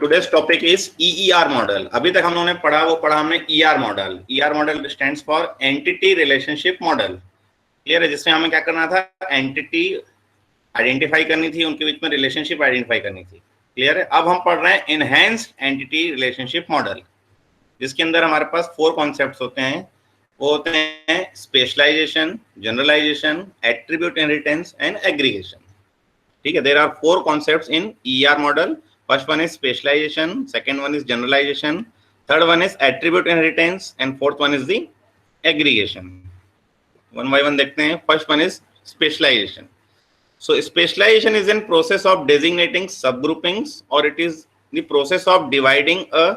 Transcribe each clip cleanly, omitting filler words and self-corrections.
today's topic is EER model. अभी तक हम लोगों ने पढ़ा हमने ER model. ER model stands for Entity Relationship Model. Clear है? जिसमें हमें क्या करना था, एंटिटी आइडेंटिफाई करनी थी, उनके बीच में रिलेशनशिप आइडेंटिफाई करनी थी. क्लियर है? अब हम पढ़ रहे हैं एनहेंस्ड एंटिटी रिलेशनशिप मॉडल, जिसके अंदर हमारे पास 4 कॉन्सेप्ट्स होते हैं. वो होते हैं specialization, generalization, attribute inheritance and aggregation. ठीक है, there are 4 concepts in ER model. First one is specialization, second one is generalization, third one is attribute inheritance, and fourth one is the aggregation. One by one देखते हैं. First one is specialization. So specialization is in process of designating subgroupings, or it is the process of dividing a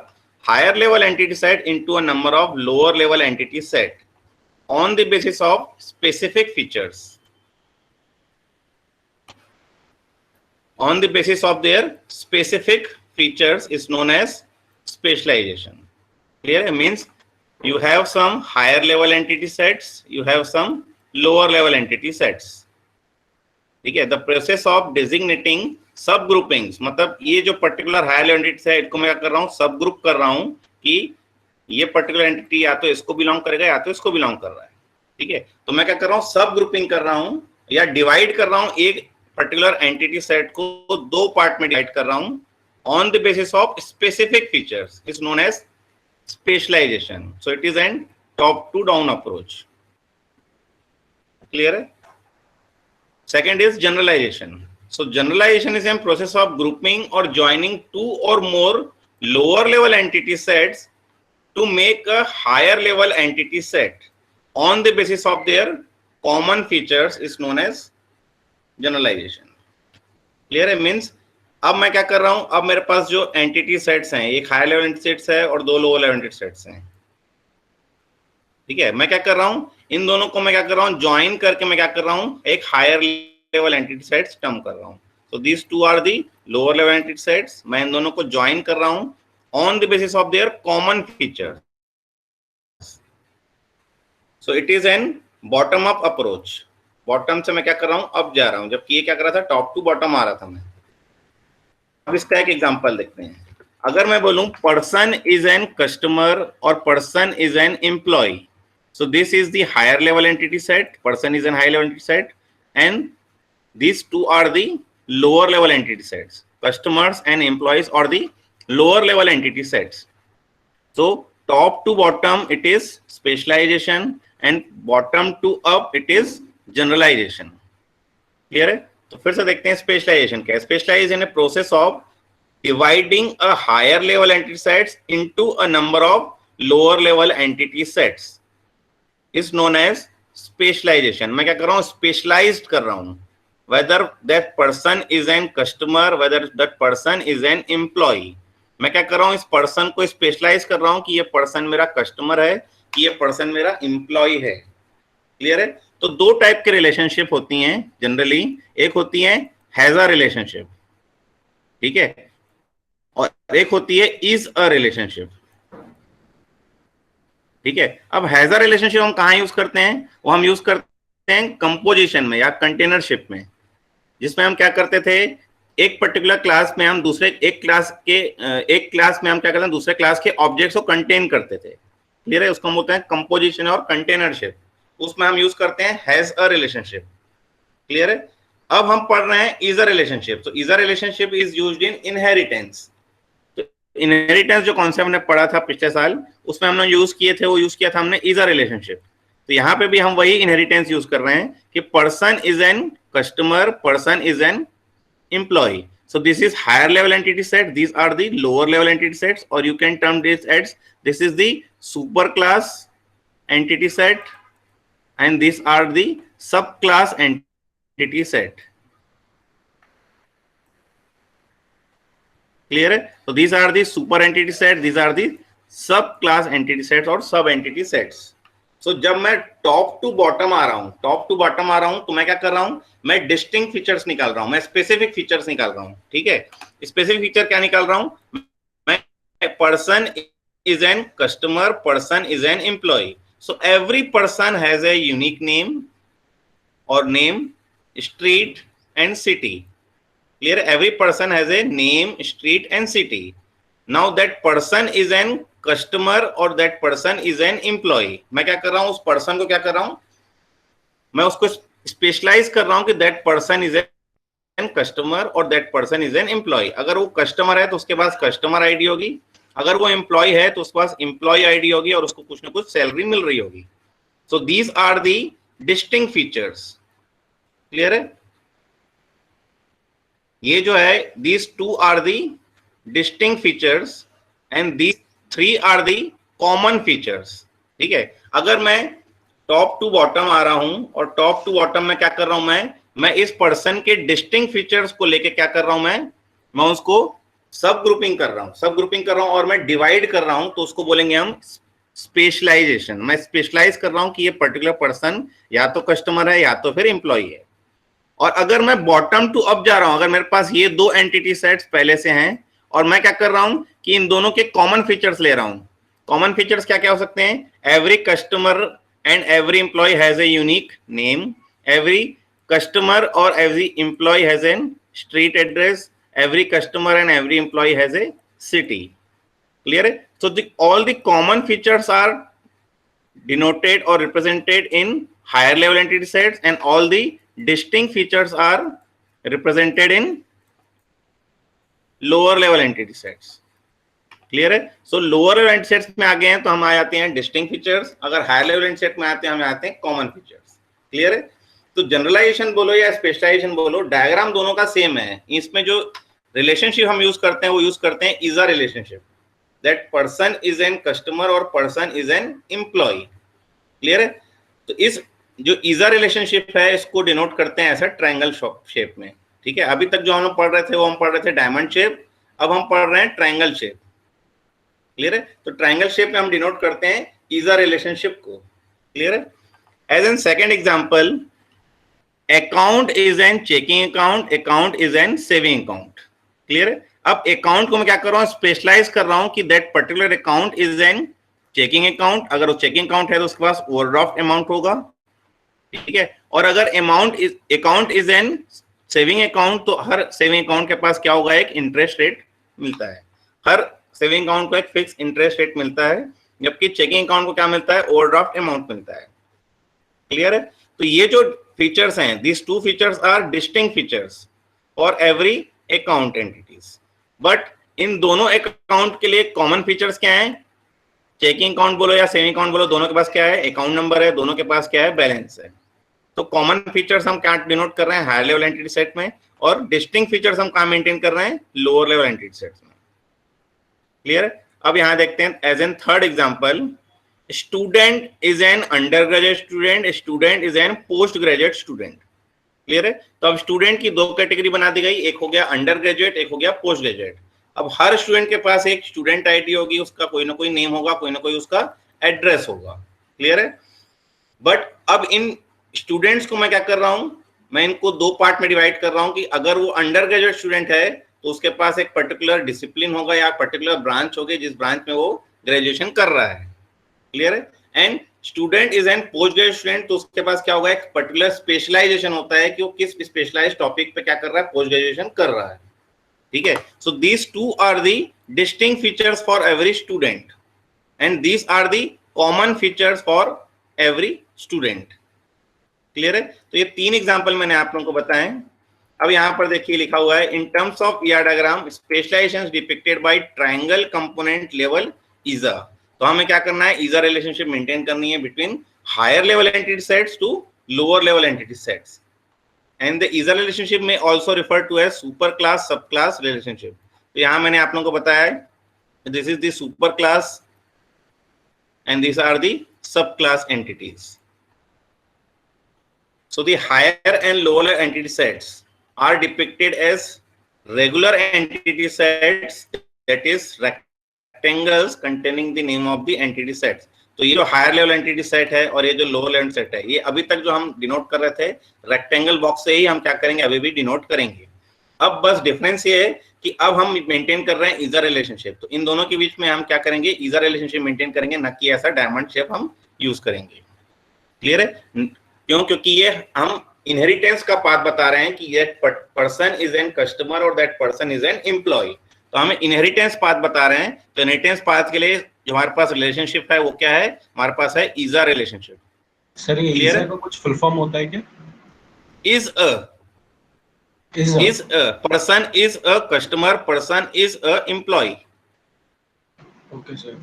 higher level entity set into a number of lower level entity set on the basis of specific features. On the basis of their specific features is known as specialization. Clear? It means you have some higher level entity sets, you have some lower level entity sets. ठीक है? The process of designating subgroupings, मतलब ये जो particular higher level entity set को मैं क्या कर रहा हूँ, subgroup कर रहा हूँ कि ये particular entity या तो इसको belong करेगा या तो इसको belong कर रहा है. ठीक है? तो मैं क्या कर रहा हूँ, subgrouping कर रहा हूँ या divide कर रहा हूँ, एक पर्टिकुलर एंटिटी सेट को 2 पार्ट में डिवाइड कर रहा हूं on the basis of specific features, is known as specialization. So it is an top to down approach. Clear है? Second is generalization. So generalization is an process of grouping और joining 2 और more lower level entity sets to make a higher level entity set on the basis of their common features, is known as generalization. Clear है? Means अब मैं क्या कर रहा हूं, अब मेरे पास जो एंटिटी सेट्स हैं, एक हायर लेवल एंटिटी सेट्स है और 2 लोअर लेवल एंटिटी सेट्स हैं. ठीक है? मैं क्या कर रहा हूं, इन दोनों को मैं क्या कर रहा हूं, ज्वाइन करके मैं क्या कर रहा हूं, एक higher level entity sets term कर रहा हूं. So these 2 are the lower level entity sets. मैं इन दोनों को ज्वाइन कर रहा हूं on the basis of their common feature. So it is an bottom up approach. Bottom से मैं क्या कर रहा हूं, अब जा रहा हूं, जबकि ये क्या कर रहा था, टॉप टू बॉटम आ रहा था मैं. अब इसका एक एग्जांपल देखते हैं. अगर मैं बोलूं पर्सन इज एन कस्टमर और person is an employee, so this is the higher level entity set. Person is an higher level entity set and these 2 are the lower level entity sets. Customers and employees are the lower level entity sets. So top to bottom it is specialization and bottom to up it is generalization. Clear है? तो फिर से देखते हैं specialisation क्या है. Specialization है process of dividing a higher level entity sets into a number of lower level entity sets, is known as specialization. मैं क्या कर रहा हूं, स्पेशलाइज्ड कर रहा हूं. Whether that person is an customer, whether that person is an employee. मैं क्या कर रहा हूं, इस पर्सन को स्पेशलाइज कर रहा हूं कि ये पर्सन मेरा कस्टमर है, कि ये पर्सन मेरा एम्प्लॉय है. क्लियर है? तो 2 टाइप के रिलेशनशिप होती हैं जनरली. एक होती है हैजर रिलेशनशिप, ठीक है, और एक होती है इज अ रिलेशनशिप. ठीक है? अब हैजर रिलेशनशिप हम कहां यूज करते हैं, वो हम यूज करते हैं कंपोजिशन में या कंटेनरशिप में, जिसमें हम क्या करते थे, एक पर्टिकुलर क्लास में हम दूसरे एक क्लास में हम क्या करते हैं, दूसरे क्लास के ऑब्जेक्ट्स को कंटेन करते थे. क्लियर है? उसको हम बोलते हैं कंपोजिशन और कंटेनरशिप. उसमें हम यूज करते हैं हैज अ रिलेशनशिप. क्लियर है? अब हम पढ़ रहे हैं इज अ रिलेशनशिप. तो is a relationship is used in inheritance. तो इनहेरिटेंस जो कॉन्सेप्ट हमने पढ़ा था पिछले साल, उसमें हमने यूज किए थे, वो यूज किया था हमने इज अ रिलेशनशिप. तो यहाँ पे भी हम वही इनहेरिटेंस यूज कर रहे हैं कि person is an customer, person is an employee. So this is higher level entity set, these are the lower level entity sets, or you can term this as this is the superclass entity set and these are the subclass entity set. Clear है? So these are the super entity set, these are the subclass entity sets और sub entity sets. So जब मैं top to bottom आ रहा हूं, तो मैं क्या कर रहा हूं, मैं डिस्टिंक्ट फीचर्स निकाल रहा हूं, मैं स्पेसिफिक फीचर्स निकाल रहा हूं. ठीक है? स्पेसिफिक फीचर क्या निकाल रहा हूं मैं, person is an customer, person is an employee. So every person has a unique name or name, street and city. Clear? Every person has a name, street and city. Now that person is an customer और that person is an employee. मैं क्या कर रहा हूं, उस person को क्या कर रहा हूं, मैं उसको स्पेशलाइज कर रहा हूं कि that person is an customer और that person is an employee. अगर वो कस्टमर है तो उसके पास कस्टमर आईडी होगी, अगर वो एम्प्लॉय है तो उसके पास एम्प्लॉय आईडी होगी और उसको कुछ ना कुछ सैलरी मिल रही होगी। So these are the distinct features. Clear है? ये जो है these two are the distinct features and these three are the common features. ठीक है, अगर मैं टॉप टू बॉटम आ रहा हूं और टॉप टू बॉटम में क्या कर रहा हूं, मैं इस पर्सन के डिस्टिंक्ट फीचर्स को लेके क्या कर रहा हूं, मैं उसको सब ग्रुपिंग कर रहा हूं और मैं डिवाइड कर रहा हूं, तो उसको बोलेंगे हम स्पेशलाइजेशन। मैं स्पेशलाइज कर रहा हूं कि ये पर्टिकुलर पर्सन या तो कस्टमर है या तो फिर एम्प्लॉय है। और अगर मैं बॉटम टू अप जा रहा हूं, अगर मेरे पास ये दो एंटिटी सेट्स पहले से हैं और मैं क्या कर रहा हूं कि इन दोनों के कॉमन फीचर्स ले रहा हूं। कॉमन फीचर्स क्या क्या हो सकते हैं, every customer and every employee has a unique name, every customer और every employee has an street address, every customer and every employee has a city. Clear है? So all the common features are denoted or represented in higher level entity sets and all the distinct features are represented in lower level entity sets. Clear है? So lower level entity sets में आ गए हैं तो हम आ जाते हैं distinct features, अगर higher level entity set में आते हैं हमें आते हैं common features. Clear है? तो जनरलाइजेशन बोलो या स्पेशलाइजेशन बोलो, डायग्राम दोनों का सेम है। इसमें जो रिलेशनशिप हम यूज करते हैं वो यूज करते हैं is a relationship, that person is an customer और person is an employee. Clear है? तो इस जो इज अ रिलेशनशिप है इसको डिनोट करते हैं ऐसा ट्रायंगल शेप में। ठीक है, अभी तक जो हम लोग पढ़ रहे थे वो हम पढ़ रहे थे डायमंड शेप, अब हम पढ़ रहे हैं ट्रायंगल शेप। क्लियर है? तो ट्रायंगल शेप में हम डिनोट करते हैं इज अ रिलेशनशिप को। क्लियर है? As an second example, account is an checking account, account is an saving account. Clear है? अब अकाउंट को मैं क्या कर रहा हूं, स्पेशलाइज कर रहा हूं कि that particular account is an checking account. अगर वो चेकिंग अकाउंट है तो उसके पास ओवरड्राफ्ट अमाउंट होगा। ठीक है, और अगर account is an saving account तो हर सेविंग अकाउंट के पास क्या होगा, एक इंटरेस्ट रेट मिलता है। हर सेविंग अकाउंट को एक फिक्स इंटरेस्ट रेट मिलता है, जबकि चेकिंग अकाउंट को क्या मिलता है, ओवरड्राफ्ट अमाउंट मिलता है। क्लियर है? तो ये जो फीचर्स हैं, these two features are distinct features for every account entities, but इन दोनों अकाउंट के लिए कॉमन फीचर्स क्या हैं, चेकिंग अकाउंट बोलो या सेविंग अकाउंट बोलो, दोनों के पास क्या है, अकाउंट नंबर है, दोनों के पास क्या है, बैलेंस है। तो कॉमन फीचर्स हम क्या डिनोट कर रहे हैं, हायर लेवल एंटिटी सेट में, और डिस्टिंक्ट फीचर्स हम कहाँ मेंटेन कर रहे हैं, लोअर लेवल एंटिटी सेट्स में। क्लियर है? अब यहां देखते हैं as an third example, student is an undergraduate student, student is an postgraduate student. Clear है? तो अब स्टूडेंट की दो कैटेगरी बना दी गई, एक हो गया अंडर ग्रेजुएट, एक हो गया पोस्ट ग्रेजुएट। अब हर स्टूडेंट के पास एक स्टूडेंट आईडी होगी, उसका कोई ना कोई नेम होगा, कोई ना कोई उसका एड्रेस होगा। क्लियर है? बट अब इन स्टूडेंट्स को मैं क्या कर रहा हूं, मैं इनको दो पार्ट में डिवाइड कर रहा हूं कि अगर वो अंडर ग्रेजुएट स्टूडेंट है तो उसके पास एक पर्टिकुलर डिसिप्लिन होगा या पर्टिकुलर ब्रांच होगी जिस ब्रांच में वो ग्रेजुएशन कर रहा है। क्लियर है? And student is an postgraduate student, तो उसके पास क्या होगा, एक पर्टिकुलर स्पेशलाइजेशन होता है कि वो किस स्पेशलाइज्ड टॉपिक पे क्या कर रहा है, पोस्ट ग्रेजुएशन कर रहा है। ठीक है? So these two are the distinct features for every student and these are the common features for every student. Clear है? तो ये तीन एग्जांपल मैंने आप लोगों को बताए। अब यहां पर देखिए लिखा हुआ है, in terms of ER diagram specializations depicted by triangle component level ISA. तो हमें क्या करना है, ईजा रिलेशनशिप मेंटेन करनी है between higher level entity sets to lower level entity sets, and the ISA relationship में also refer to as super class sub class relationship. तो यहां मैंने आप लोगों को बताया है, this is the super class and this are the sub class entities. So the higher and lower entity sets are depicted as regular entity sets, that is rectangles containing the name of the entity sets. तो ये जो higher level entity set है और ये जो lower level set है, ये अभी तक जो हम डिनोट कर रहे थे रेक्टेंगल बॉक्स से ही हम क्या करेंगे, अभी भी डिनोट करेंगे। अब बस डिफरेंस ये है कि अब हम मेंटेन कर रहे हैं ईजा रिलेशनशिप, तो इन दोनों के बीच में हम क्या करेंगे, ईजा रिलेशनशिप मेंटेन करेंगे, न कि ऐसा डायमंड शेप हम यूज करेंगे। क्लियर है? क्यों? क्योंकि ये हम इनहेरिटेंस का पार्ट बता रहे हैं कि ये पर्सन इज एन कस्टमर और that person is an employee. तो हमें इनहेरिटेंस पाथ बता रहे हैं, तो इनहेरिटेंस पाथ के लिए जो हमारे पास रिलेशनशिप है वो क्या है, हमारे पास है ईजा रिलेशनशिप। सर ये क्लियर ईजा है? का कुछ फुल फॉर्म होता है क्या? Is a person is a customer, person is a employee. Okay sir.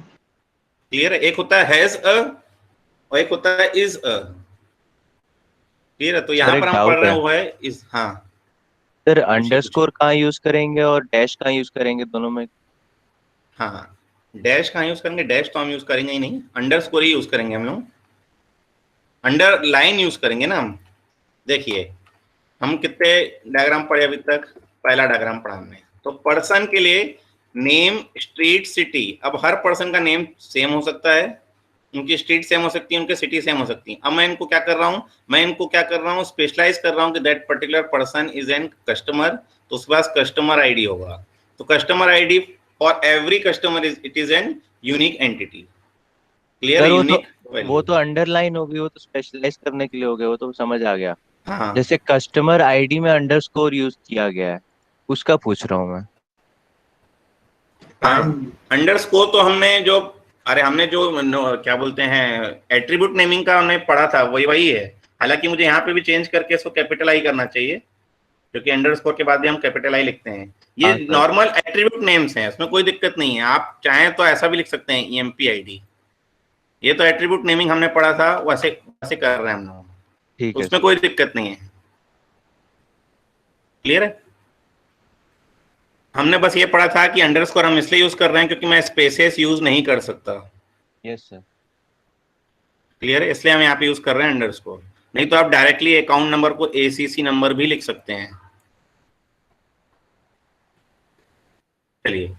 Clear है? एक होता है हैज अ और एक होता है इज अ। क्लियर है? तो सर यहाँ एक पर हम पढ़ डाउट रहे है हैं वो है इज। हाँ सर, पूछिए पूछिए। अंडरस्कोर कहाँ यूज करेंगे और डैश कहाँ यूज करेंगे, दोनों में? हाँ, डैश कहाँ यूज करेंगे? डैश तो हम यूज करेंगे ही नहीं, अंडरस्कोर ही यूज करेंगे हम लोग। अंडरलाइन यूज करेंगे ना हम। देखिए हम कितने डायग्राम पढ़े अभी तक? पहला डायग्राम पढ़ा हमने। तो पर्सन के लिए नेम, स्ट्रीट, सिटी। अब हर पर्सन का नेम सेम हो सकता है, उनकी स्ट्रीट सेम हो सकती है, उनकी सिटी सेम हो सकती है। अब मैं इनको क्या कर रहा हूँ, स्पेशलाइज कर रहा हूँ कि that particular person is an customer, तो उसके पास कस्टमर आईडी होगा। तो customer ID for every customer it is N unique entity. Clear है? सर यूनिक वो वैल्यू। तो अंडरलाइन हो गई, वो तो स्पेशलाइज करने के लिए हो गया, वो तो समझ आ गया। हाँ जैसे कस्टमर आईडी में अंडरस्कोर यूज किया गया है, उसका पूछ रहा हूँ मैं। हाँ, टाइम। अंडरस्कोर तो हमने जो, अरे हमने जो क्या बोलते हैं एट्रीब्यूट नेमिंग का हमने पढ़ा था वही वही है। हालांकि मुझे यहाँ पे भी चेंज करके इसको कैपिटल आई करना चाहिए, क्योंकि अंडरस्कोर के बाद भी हम कैपिटल आई लिखते हैं। ये हाँ सर। नॉर्मल एट्रीब्यूट नेम्स हैं, उसमें कोई दिक्कत नहीं है। आप चाहें तो ऐसा भी लिख सकते हैं ईएमपी आईडी। ये तो एट्रीब्यूट नेमिंग हमने पढ़ा था, वैसे वैसे कर रहे हैं हम लोग, तो ठीक है उसमें सर। कोई दिक्कत नहीं है। क्लियर है? हमने बस ये पढ़ा था कि अंडरस्कोर हम इसलिए यूज कर रहे हैं क्योंकि मैं स्पेसेस यूज नहीं कर सकता। Yes sir. क्लियर है? इसलिए हम यहाँ पे यूज कर रहे हैं अंडरस्कोर। नहीं तो आप डायरेक्टली अकाउंट नंबर को एसीसी नंबर भी लिख सकते हैं। चलिए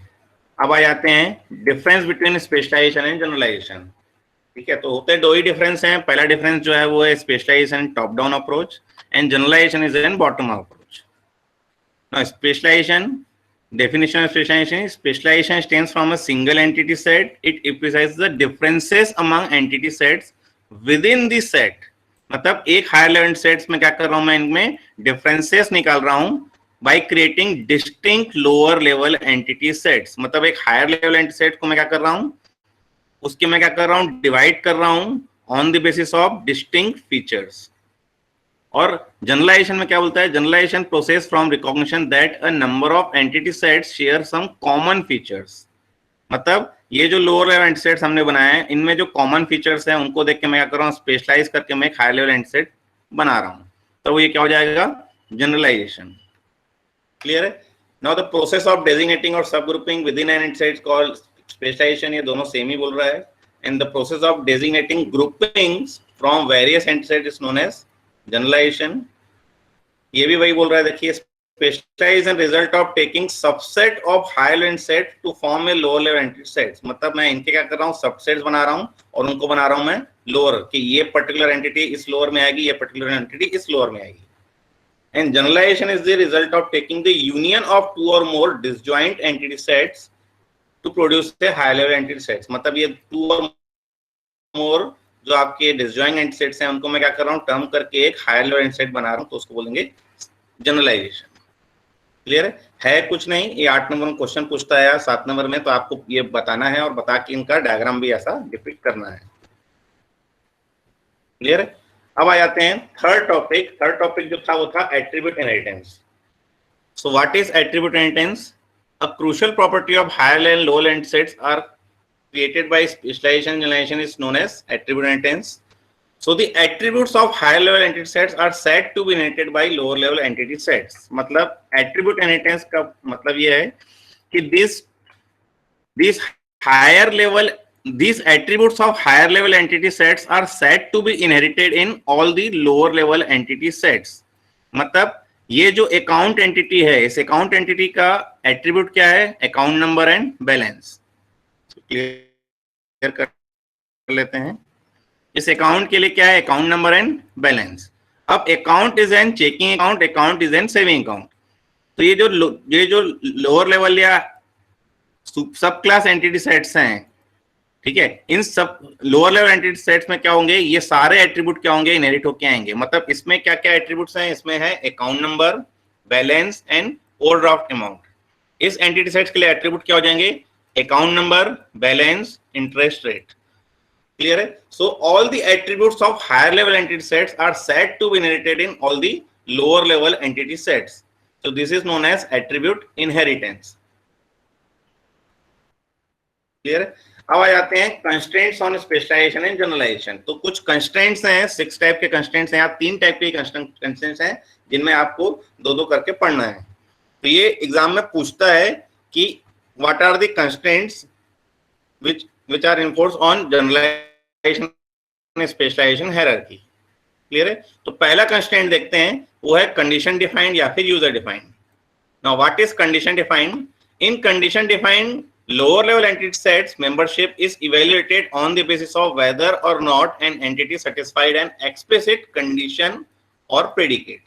अब आ जाते हैं difference between specialization and generalization. ठीक है, तो होते दो ही डिफरेंस हैं। पहला डिफरेंस जो है वो है specialization top down approach and generalization is an bottom up approach. Now specialization, definition of specialization stems from a single entity set. It emphasizes the differences among entity sets within the set. मतलब एक higher level sets में क्या कर रहा हूं मैं, इनमें differences निकाल रहा हूं by creating distinct lower level entity sets. मतलब एक हायर लेवल एंटिटी सेट को मैं क्या कर रहा हूं, उसके मैं क्या कर रहा हूं, डिवाइड कर रहा हूं on the basis of distinct features. और जनरलाइजेशन में क्या बोलता है, generalization process from recognition that a number of entity sets share some common features. मतलब ये जो लोअर लेवल एंटिटी सेट्स हमने बनाए हैं, इनमें जो कॉमन फीचर्स हैं उनको देख के मैं क्या कर रहा हूँ, स्पेशलाइज करके मैं एक हायर लेवल एंटिटी सेट बना रहा हूँ। तो ये क्या हो जाएगा, जनरलाइजेशन। क्लियर है? Now the process of designating or sub grouping within an entity set called specialization. ये दोनों सेम ही बोल रहा है। And the process of designating groupings from various entity set is known as generalization. ये भी वही बोल रहा है, देखिए specialize and result of taking subset of higher level set to form a lower level entity sets. मतलब मैं इनके क्या कर रहा हूँ, सबसेट्स बना रहा हूँ और उनको बना रहा हूँ मैं लोअर, कि ये पर्टिकुलर एंटिटी इस लोअर में आएगी, ये पर्टिकुलर एंटिटी इस लोअर में आएगी। And generalization is the result of taking the union of two or more disjoint entity sets to produce a higher level entity sets. मतलब ये टू और मोर जो आपके डिसजॉइंट एंटिटी सेट्स हैं उनको मैं क्या कर रहा हूँ, टर्म करके एक हायर लेवल एंटिटी सेट बना रहा हूँ, तो उसको बोलेंगे जनरलाइजेशन। क्लियर है? कुछ नहीं, ये 8 नंबर में क्वेश्चन पूछता है या 7 नंबर में, तो आपको ये बताना है और बता के इनका डायग्राम भी ऐसा डिपिक्ट करना है। क्लियर है? अब आ जाते हैं थर्ड टॉपिक। थर्ड टॉपिक जो था वो था attribute inheritance. So what is attribute inheritance? A crucial property of higher and lower entity sets are created by specialization and generalization is known as attribute inheritance. So the attributes of higher level entity sets are said to be inherited by lower level entity sets. मतलब attribute inheritance का मतलब ये है कि these higher level, these attributes of higher level entity sets are said to be inherited in all the lower level entity sets. मतलब ये जो account entity है, इस अकाउंट एंटिटी का एट्रीब्यूट क्या है, account number and balance. Clear कर लेते हैं, इस अकाउंट के लिए क्या है, अकाउंट नंबर एंड बैलेंस। अब account is an checking account, account is an saving account. तो ये जो लोअर लेवल या सब क्लास एंटिटी सेट्स हैं, ठीक है, इन सब लोअर लेवल एंटिटी सेट्स में क्या होंगे, ये सारे एट्रीब्यूट क्या होंगे, इनहेरिट होके आएंगे। मतलब इसमें क्या क्या एट्रीब्यूट्स हैं, इसमें है account number, balance and overdraft amount. इस एंटिटी सेट्स के लिए एट्रीब्यूट क्या हो जाएंगे? Account number, balance, interest rate. Clear है? So all the attributes of higher level entity sets are said to be inherited in all the lower level entity sets. So this is known as attribute inheritance. Clear? अब आ जाते हैं constraints on specialization and generalization. तो कुछ constraints हैं, 6 type के constraints हैं, या 3 टाइप के constraints हैं जिनमें आपको दो करके पढ़ना है। तो ये एग्जाम में पूछता है कि what are the constraints which are enforced on generalization and specialization hierarchy. Clear है? तो पहला कंस्ट्रेंट देखते हैं, वो है कंडीशन डिफाइंड या फिर user defined. Now what is condition defined? In condition defined lower level entity sets membership is evaluated on the basis of whether or not an entity satisfied an explicit condition or predicate.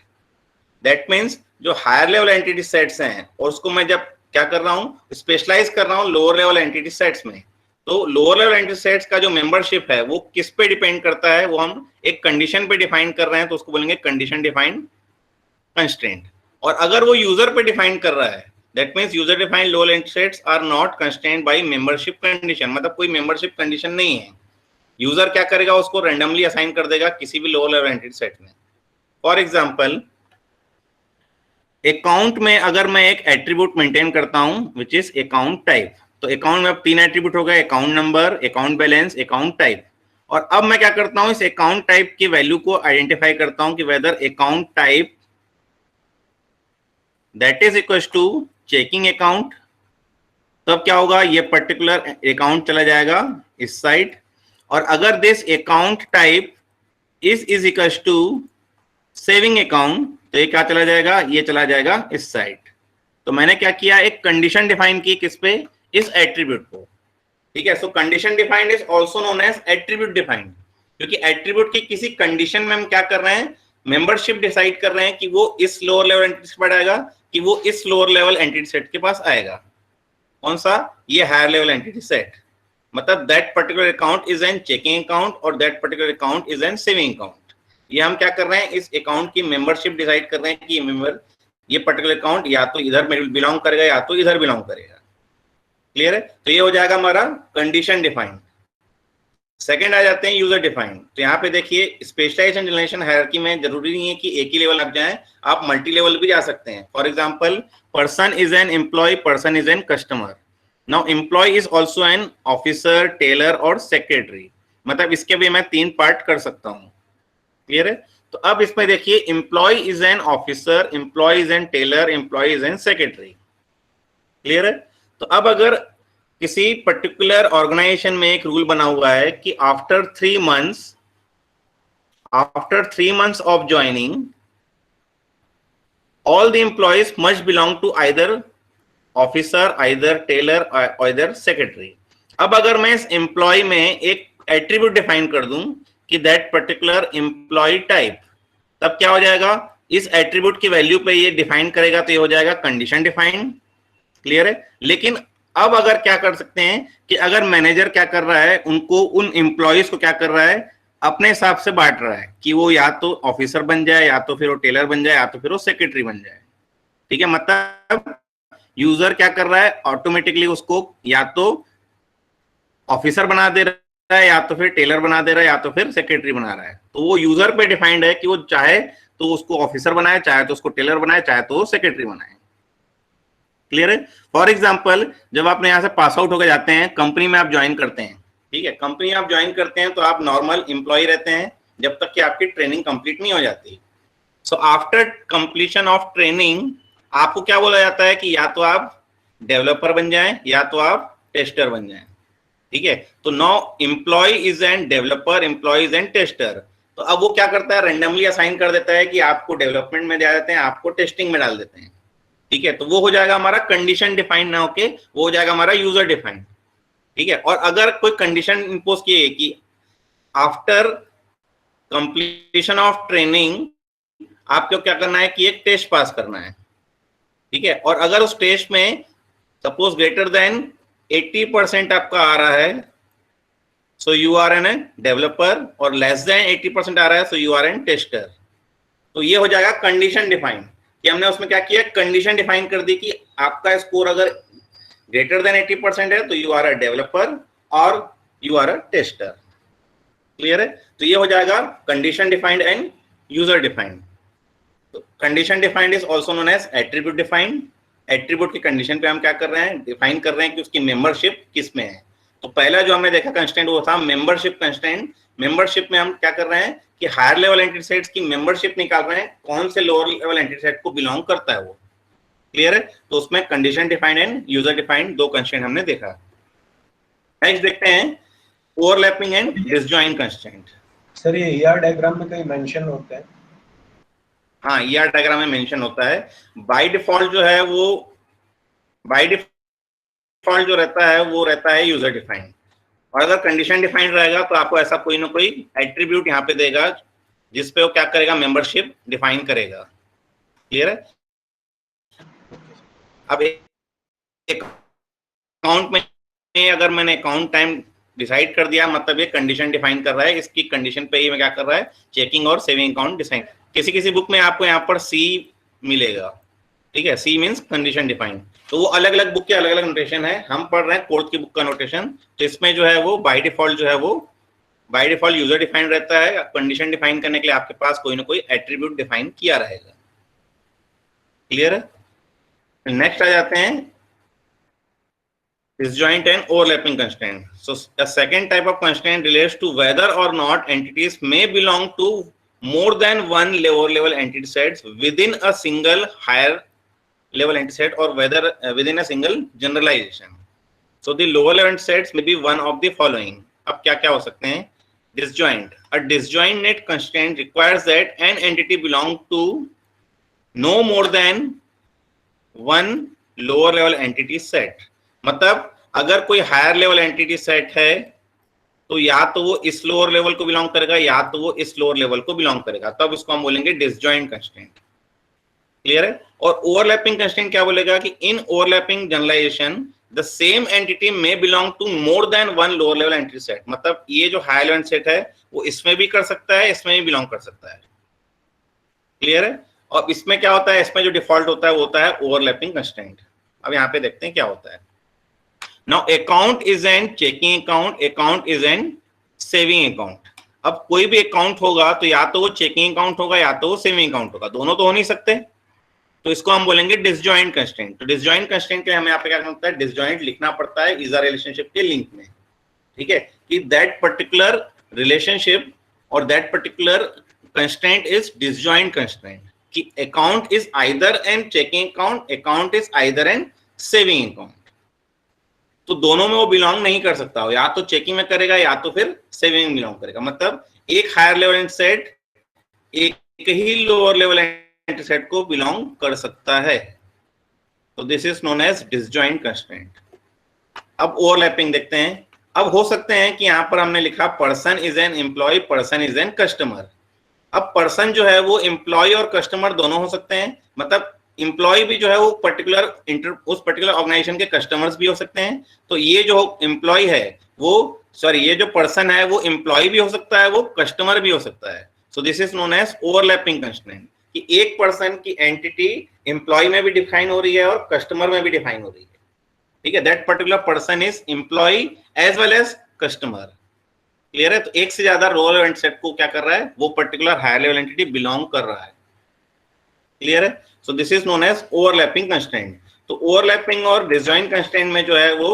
That means जो higher level entity sets हैं, और उसको मैं जब क्या कर रहा हूं, स्पेशलाइज कर रहा हूं लोअर लेवल एंटिटी सेट्स में, तो लोअर लेवल एंटिटी सेट्स का जो मेंबरशिप है वो किस पे डिपेंड करता है, वो हम एक कंडीशन पे डिफाइन कर रहे हैं, तो उसको बोलेंगे कंडीशन डिफाइंड कंस्ट्रेंट। और अगर वो यूजर पे डिफाइन कर रहा है, that means user defined lower entity sets are not constrained by membership condition, मतलब कोई मेंबरशिप कंडीशन नहीं है। यूजर क्या करेगा, उसको रैंडमली असाइन कर देगा किसी भी लोअर लेवल एंटिटी सेट में। फॉर एग्जांपल, अकाउंट में अगर मैं एक एट्रीब्यूट मेंटेन करता हूं विच इज अकाउंट टाइप, तो अकाउंट में अब 3 एट्रीब्यूट हो गए, account number, account balance, account type. और अब मैं क्या करता हूं, इस अकाउंट टाइप की वैल्यू को आइडेंटिफाई करता हूं कि whether account type that is equal to checking account. तब क्या होगा, ये पर्टिकुलर अकाउंट चला जाएगा इस साइड, और अगर this account type is equal to saving account, तो ये क्या चला जाएगा, ये चला जाएगा इस साइड। तो मैंने क्या किया, एक कंडीशन डिफाइन की, किस पे, इस एट्रीब्यूट को। ठीक है? So condition defined is also known as attribute defined, क्योंकि एट्रीब्यूट की किसी कंडीशन में हम क्या कर रहे हैं, मेंबरशिप डिसाइड कर रहे हैं कि वो इस लोअर लेवल एंटिटी सेट पर आएगा कि वो इस लोअर लेवल एंटिटी सेट के पास आएगा। कौन सा? ये हायर लेवल एंटिटी सेट। मतलब that particular account is an checking account or that particular account is an saving account. ये हम क्या कर रहे हैं, इस अकाउंट की मेंबरशिप डिसाइड कर रहे हैं कि ये पर्टिकुलर अकाउंट या तो इधर बिलोंग करेगा या तो इधर बिलोंग करेगा। क्लियर है? तो ये हो जाएगा हमारा कंडीशन डिफाइंड। सेकंड आ जाते हैं यूजर डिफाइंड। तो यहाँ पे देखिए, स्पेशलाइजेशन जनरेशन हायरार्की में जरूरी नहीं है कि एक ही लेवल आप जाएं, आप मल्टी लेवल भी जा सकते हैं। For example, person is an employee, person is an customer. Now employee is also an officer, teller और सेक्रेटरी। मतलब इसके भी मैं 3 पार्ट कर सकता हूँ। क्लियर है? तो अब इसमें देखिए, employee is an officer, employee is an teller, employee is an secretary. Clear है? तो अब अगर किसी पर्टिकुलर ऑर्गेनाइजेशन में एक रूल बना हुआ है कि after 3 months of joining all the employees must belong to either officer, either teller, either secretary. अब अगर मैं इस एम्प्लॉय में एक एट्रीब्यूट डिफाइन कर दूं कि दैट पर्टिकुलर एम्प्लॉय टाइप, तब क्या हो जाएगा, इस एट्रीब्यूट की वैल्यू पे ये डिफाइन करेगा, तो ये हो जाएगा कंडीशन डिफाइंड। क्लियर है? लेकिन अब अगर क्या कर सकते हैं कि अगर मैनेजर क्या कर रहा है, उनको, उन एम्प्लॉयज को क्या कर रहा है, अपने हिसाब से बांट रहा है कि वो या तो ऑफिसर बन जाए, या तो फिर वो टेलर बन जाए, या तो फिर वो सेक्रेटरी बन जाए। ठीक है? मतलब यूजर क्या कर रहा है, ऑटोमेटिकली उसको या तो ऑफिसर बना दे रहा है, या तो फिर टेलर बना दे रहा है, या तो फिर सेक्रेटरी बना रहा है। तो वो यूजर पे डिफाइंड है कि वो चाहे तो उसको ऑफिसर बनाए, चाहे तो उसको टेलर बनाए, चाहे तो सेक्रेटरी बनाए। क्लियर है? फॉर एग्जाम्पल, जब आप यहाँ से पास आउट होकर जाते हैं, कंपनी में आप ज्वाइन करते हैं। ठीक है? कंपनी आप ज्वाइन करते हैं तो आप नॉर्मल एम्प्लॉय रहते हैं जब तक कि आपकी ट्रेनिंग कंप्लीट नहीं हो जाती। So after completion of training आपको क्या बोला जाता है कि या तो आप डेवलपर बन जाएं, या तो आप टेस्टर बन जाएं। ठीक है? तो now employee is an developer, employee is an tester. तो अब वो क्या करता है, रैंडमली असाइन कर देता है कि आपको डेवलपमेंट में दे देते हैं, आपको टेस्टिंग में डाल देते हैं। ठीक है? तो वो हो जाएगा हमारा कंडीशन डिफाइंड ना होके वो हो जाएगा हमारा यूजर डिफाइंड। ठीक है? और अगर कोई कंडीशन इंपोज किए कि आफ्टर कंप्लीशन ऑफ ट्रेनिंग आपको क्या करना है कि एक टेस्ट पास करना है। ठीक है? और अगर उस टेस्ट में सपोज ग्रेटर देन 80% आपका आ रहा है, so you are an developer, और लेस देन 80% आ रहा है, so you are an tester. तो ये हो जाएगा कंडीशन डिफाइंड, कि हमने उसमें क्या किया, कंडीशन डिफाइन कर दी कि आपका स्कोर अगर ग्रेटर देन 80% है तो you are a developer or you are a tester. Clear है? तो ये हो जाएगा condition defined and user defined. तो condition defined is also known as attribute defined. Attribute की कंडीशन पे हम क्या कर रहे हैं, डिफाइन कर रहे हैं कि उसकी मेंबरशिप किस में है। तो पहला जो हमने देखा कंस्ट्रेंट वो था मेंबरशिप कंस्ट्रेंट। मेंबरशिप में हम क्या कर रहे हैं कि हायर लेवल एंटिटी सेट्स की मेंबरशिप निकाल रहे हैं, कौन से लोअर लेवल एंटिटी सेट को बिलोंग करता है वो। क्लियर है? तो उसमें condition defined and user defined दो कंस्ट्रेंट हमने देखा। नेक्स्ट देखते हैं overlapping and disjoint constraint. Sir ये ईआर डायग्राम में कहीं मेंशन होता है? हाँ, ईआर डायग्राम में मेंशन होता है। बाय डिफॉल्ट जो है वो बाय डिफॉल्ट जो रहता है वो रहता है यूजर डिफाइंड, और अगर कंडीशन डिफाइंड रहेगा तो आपको ऐसा कोई ना कोई एट्रीब्यूट यहाँ पे देगा जिसपे वो क्या करेगा, मेंबरशिप डिफाइन करेगा। क्लियर है? अब एक अकाउंट में अगर मैंने अकाउंट टाइम डिसाइड कर दिया, मतलब ये कंडीशन डिफाइन कर रहा है, इसकी कंडीशन पे ही मैं क्या कर रहा है, चेकिंग और सेविंग अकाउंट डिसाइड। किसी किसी बुक में आपको यहाँ पर सी मिलेगा, ठीक है, सी मींस कंडीशन डिफाइंड। तो वो अलग अलग बुक के अलग अलग नोटेशन है, हम पढ़ रहे हैं कोर्ट की बुक का नोटेशन। तो इसमें जो है वो बाय डिफॉल्ट जो है वो बाय डिफॉल्ट यूजर डिफाइंड रहता है। कंडीशन डिफाइन करने के लिए आपके पास कोई ना कोई एट्रीब्यूट डिफाइन किया रहेगा। क्लियर है? नेक्स्ट आ जाते हैं disjoint and overlapping constraint. So a second type of constraint relates to whether or not entities may belong to more than one lower level entity sets within a single higher level entity set or whether within a single generalization. So the lower level entity sets may be one of the following. अब क्या क्या हो सकते हैं? Disjoint. A disjoint net constraint requires that an entity belong to no more than one lower level entity set. मतलब अगर कोई higher level entity set है तो या तो वो इस लोअर लेवल को बिलोंग करेगा या तो वो इस लोअर लेवल को बिलोंग करेगा, तब इसको हम बोलेंगे डिसजॉइंट कंस्ट्रेंट। क्लियर है? और ओवरलैपिंग कंस्ट्रेंट क्या बोलेगा कि in overlapping generalization the same entity may belong to more than one lower level entity set. मतलब ये जो हायर लेवल सेट है वो इसमें भी कर सकता है, इसमें भी बिलोंग कर सकता है। क्लियर है? और इसमें क्या होता है, इसमें जो डिफॉल्ट होता है वो होता है ओवरलैपिंग कंस्ट्रेंट। अब यहाँ पे देखते हैं क्या होता है। Now account is an checking account, account is an saving account. अब कोई भी अकाउंट होगा तो या तो वो चेकिंग अकाउंट होगा या तो वो सेविंग अकाउंट होगा, दोनों तो हो नहीं सकते। तो इसको हम बोलेंगे डिसजॉइंट कंस्ट्रेंट। तो डिसजॉइंट कंस्ट्रेंट के लिए हमें यहाँ पे क्या करना होता है, डिसजॉइंट लिखना पड़ता है इज अ रिलेशनशिप के लिंक में। ठीक है, कि that particular relationship or that particular constraint is disjoint constraint, कि account is either an checking account, account is either an saving account. तो दोनों में वो बिलोंग नहीं कर सकता हो, या तो चेकिंग में करेगा या तो फिर सेविंग में बिलोंग करेगा। मतलब एक हायर लेवल सेट एक ही लोअर लेवल एंटिटी सेट को बिलोंग कर सकता है। तो this is known as disjoint constraint. अब ओवरलैपिंग देखते हैं। अब हो सकते हैं कि यहां पर हमने लिखा person is an employee, person is an customer. अब पर्सन जो है वो एम्प्लॉय और कस्टमर दोनों हो सकते हैं। मतलब एम्प्लॉय भी जो है वो उस पर्टिकुलर ऑर्गेनाइजेशन के कस्टमर्स भी हो सकते हैं। तो ये जो एम्प्लॉय है वो ये जो पर्सन है वो एम्प्लॉय भी हो सकता है, वो कस्टमर भी हो सकता है। So this is known as overlapping constraint, कि एक पर्सन की एंटिटी एम्प्लॉय में भी डिफाइन हो रही है और कस्टमर में भी डिफाइन हो रही है। ठीक है, that particular person is employee as well as customer. Clear है? तो एक से ज्यादा लोअर लेवल सेट को क्या कर रहा है, वो particular higher level entity belong कर रहा है। क्लियर है? So this is known as overlapping constraint. तो ओवरलैपिंग और डिसजॉइंट कंस्ट्रेंट में जो है वो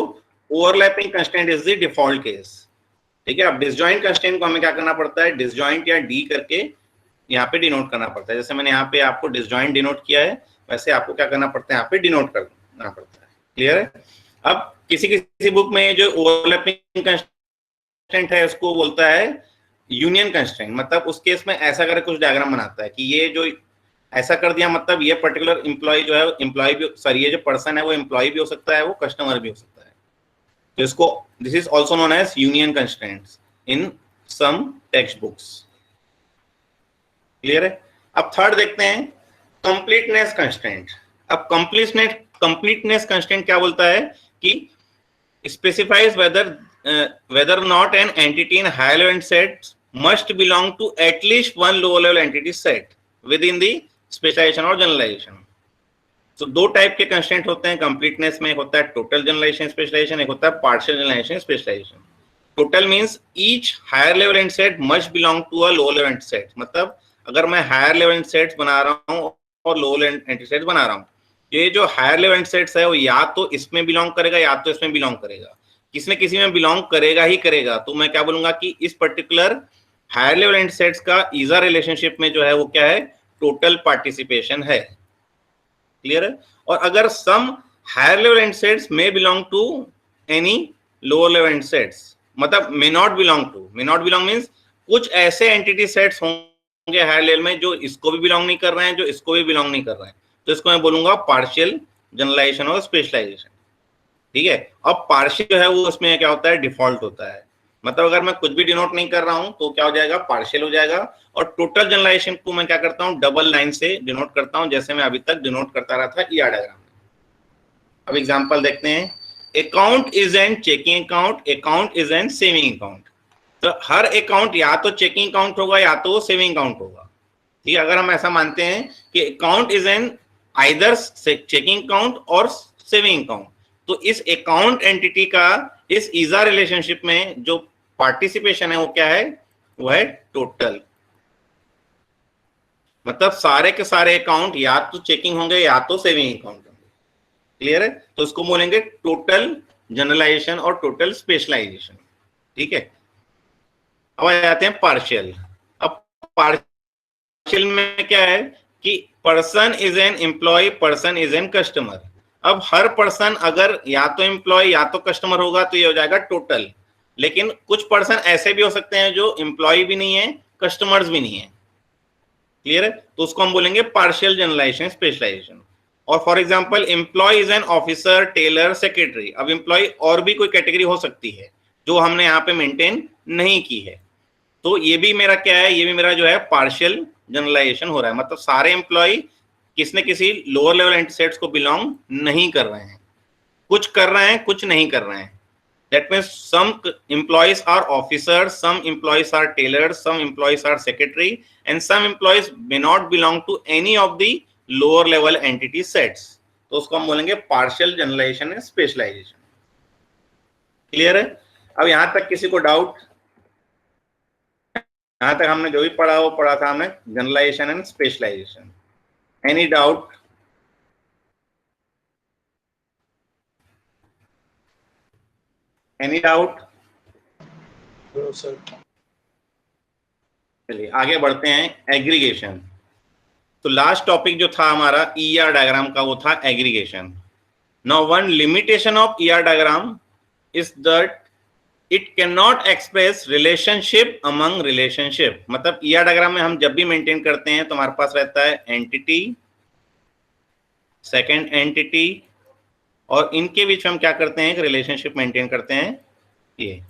overlapping constraint is the default case. ठीक है, अब डिसजॉइंट कंस्ट्रेंट को हमें क्या करना पड़ता है, डिसजॉइंट या डी करके यहाँ पे डिनोट करना पड़ता है। जैसे मैंने यहाँ पे आपको डिसजॉइंट डिनोट किया है, वैसे आपको क्या करना पड़ता है, यहाँ पे डिनोट करना पड़ता है। क्लियर है? अब किसी किसी बुक में जो ओवरलैपिंग कंस्ट्रेंट है उसको बोलता है यूनियन कंस्ट्रेंट। मतलब उस केस में ऐसा करके कुछ डायग्राम बनाता है कि ये जो ऐसा कर दिया, मतलब ये पर्टिकुलर एम्प्लॉय जो है एम्प्लॉय भी, सॉरी ये जो पर्सन है वो एम्प्लॉय भी हो सकता है, वो कस्टमर भी हो सकता है। तो इसको this is also known as union constraints in some textbooks. Clear है? अब थर्ड देखते हैं कंप्लीटनेस कंस्ट्रेंट। अब कंप्लीटनेस कंस्ट्रेंट क्या बोलता है कि specifies whether not an entity in higher level set must belong to at least one lower level entity set within the specialization or generalization. तो दो टाइप के कंस्ट्रेंट होते हैं कंप्लीटनेस में, एक होता है टोटल जनरलाइजेशन स्पेशलाइजेशन, एक होता है partial generalization specialization. Total means each higher level end set must belong to a lower level end set, मतलब अगर मैं हायर लेवल एंड सेट्स बना रहा हूँ और लोअर लेवल एंड सेट्स बना रहा हूँ, ये जो हायर लेवल एंड सेट्स है वो या तो इसमें बिलोंग करेगा या तो इसमें बिलोंग करेगा, किसी न किसी में बिलोंग करेगा ही करेगा। तो मैं क्या बोलूंगा कि इस particular higher level and sets का ईजा रिलेशनशिप में जो है वो क्या है, टोटल पार्टिसिपेशन है। क्लियर है? और अगर some higher level and sets may belong to any lower level and sets, मतलब मे नॉट बिलोंग मींस कुछ ऐसे एंटिटी सेट्स होंगे हायर लेवल में जो इसको भी बिलोंग नहीं कर रहे हैं, जो इसको भी बिलोंग नहीं कर रहे हैं, तो इसको मैं बोलूंगा पार्शियल जनरलाइजेशन और स्पेशलाइजेशन। ठीक है? अब पार्शियल जो है वो उसमें क्या होता है, डिफॉल्ट होता है, मतलब अगर मैं कुछ भी डिनोट नहीं कर रहा हूं तो क्या हो जाएगा, पार्शियल हो जाएगा। और टोटल जनरलाइजेशन को मैं क्या करता हूं, डबल लाइन से डिनोट करता हूं, जैसे मैं अभी तक डिनोट करता रहा था ईआर डायग्राम में। अब एग्जांपल देखते हैं। Account is an checking account, account is an saving account. तो हर अकाउंट या तो चेकिंग अकाउंट होगा या तो सेविंग अकाउंट होगा। ठीक है? अगर हम ऐसा मानते हैं कि account is N either checking account और सेविंग अकाउंट, तो इस अकाउंट एंटिटी का इस ईजा रिलेशनशिप में जो पार्टिसिपेशन है वो क्या है, वो है टोटल। मतलब सारे के सारे अकाउंट या तो चेकिंग होंगे या तो सेविंग अकाउंट होंगे। क्लियर है? तो उसको बोलेंगे टोटल जनरलाइजेशन और टोटल स्पेशलाइजेशन। ठीक है? अब आ जाते हैं पार्शियल। अब पार्शियल में क्या है कि person is an employee, person is an customer. अब हर पर्सन अगर या तो एम्प्लॉय या तो कस्टमर होगा तो ये हो जाएगा टोटल, लेकिन कुछ पर्सन ऐसे भी हो सकते हैं जो एम्प्लॉय भी नहीं है, कस्टमर्स भी नहीं है। क्लियर है? तो उसको हम बोलेंगे पार्शियल जनरलाइजेशन स्पेशलाइजेशन। और for example employee is an officer, teller, secretary. अब एम्प्लॉय और भी कोई कैटेगरी हो सकती है जो हमने यहाँ पे मेंटेन नहीं की है, तो ये भी मेरा क्या है, ये भी मेरा जो है पार्शियल जनरलाइजेशन हो रहा है। मतलब सारे एम्प्लॉय किसी न किसी लोअर लेवल एंटिसेट्स को बिलोंग नहीं कर रहे हैं, कुछ कर रहे हैं कुछ नहीं कर रहे हैं। That means some employees are officers, some employees are tailors, some employees are secretary, and some employees may not belong to any of the lower level entity sets. तो उसको हम बोलेंगे partial generalization and specialization. Clear है? अब यहां तक किसी को डाउट? यहां तक हमने जो भी पढ़ा वो पढ़ा था हमने generalization and specialization. Any doubt? Any doubt? No sir. चलिए आगे बढ़ते हैं। एग्रीगेशन। तो लास्ट टॉपिक जो था हमारा ईआर डायग्राम का वो था aggregation. Now one limitation of ER diagram is that it can not express relationship among relationship. मतलब ईआर डायग्राम में हम जब भी मेंटेन करते हैं तो हमारे पास रहता है एंटिटी, सेकंड एंटिटी, और इनके बीच में हम क्या करते हैं, एक रिलेशनशिप मेंटेन करते हैं। ये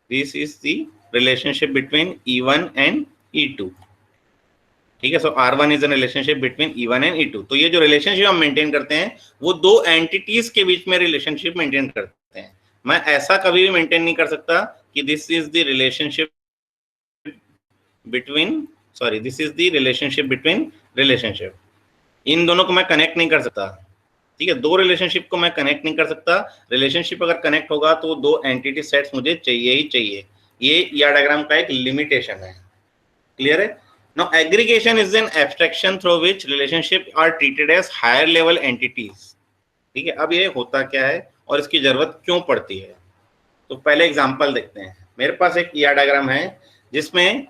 this is the relationship between E1 and E2। ठीक है? सो R1 is an relationship between E1 and E2। तो ये जो रिलेशनशिप हम मेंटेन करते हैं वो दो एंटिटीज के बीच में रिलेशनशिप मेंटेन करते हैं। मैं ऐसा कभी भी मेंटेन नहीं कर सकता कि this is the relationship between relationship. इन दोनों को मैं कनेक्ट नहीं कर सकता। ठीक है? दो रिलेशनशिप को मैं कनेक्ट नहीं कर सकता। रिलेशनशिप अगर कनेक्ट होगा तो दो एंटिटी सेट्स मुझे चाहिए ही चाहिए। ये ईआर डायग्राम का एक लिमिटेशन है। क्लियर है? Now aggregation is an abstraction through which relationships are treated as higher level entities. ठीक है? अब ये होता क्या है और इसकी जरूरत क्यों पड़ती है, तो पहले एग्जांपल देखते हैं। मेरे पास एक ईआर डायग्राम है जिसमें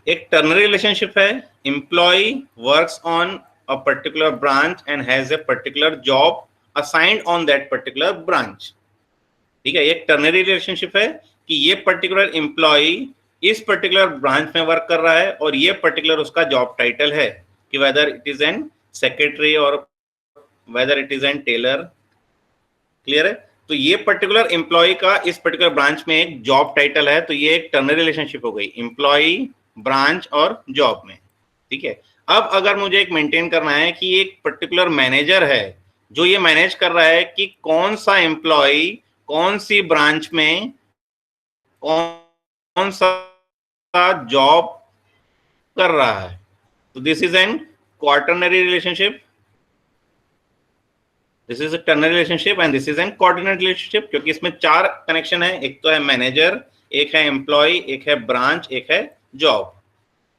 एक टर्नरी रिलेशनशिप है। Employee works on a particular branch and has a particular job assigned on that particular branch. ठीक है? एक टर्नरी रिलेशनशिप है कि ये पर्टिकुलर एम्प्लॉय इस पर्टिकुलर ब्रांच में वर्क कर रहा है और ये पर्टिकुलर उसका जॉब टाइटल है कि whether it is an secretary or whether it is an teller. Clear है? तो ये पर्टिकुलर एम्प्लॉय का इस पर्टिकुलर ब्रांच में एक जॉब टाइटल है, तो ये एक टर्नरी रिलेशनशिप हो गई एम्प्लॉय, ब्रांच और जॉब में। ठीक है? अब अगर मुझे एक मेंटेन करना है कि एक पर्टिकुलर मैनेजर है जो ये मैनेज कर रहा है कि कौन सा एम्प्लॉय कौन सी ब्रांच में कौन सा जॉब कर रहा है, तो this is N quaternary relationship. This is a ternary relationship and this is N coordinate relationship, क्योंकि इसमें 4 कनेक्शन है, एक तो है मैनेजर, एक है एम्प्लॉय, एक है ब्रांच, एक है जॉब।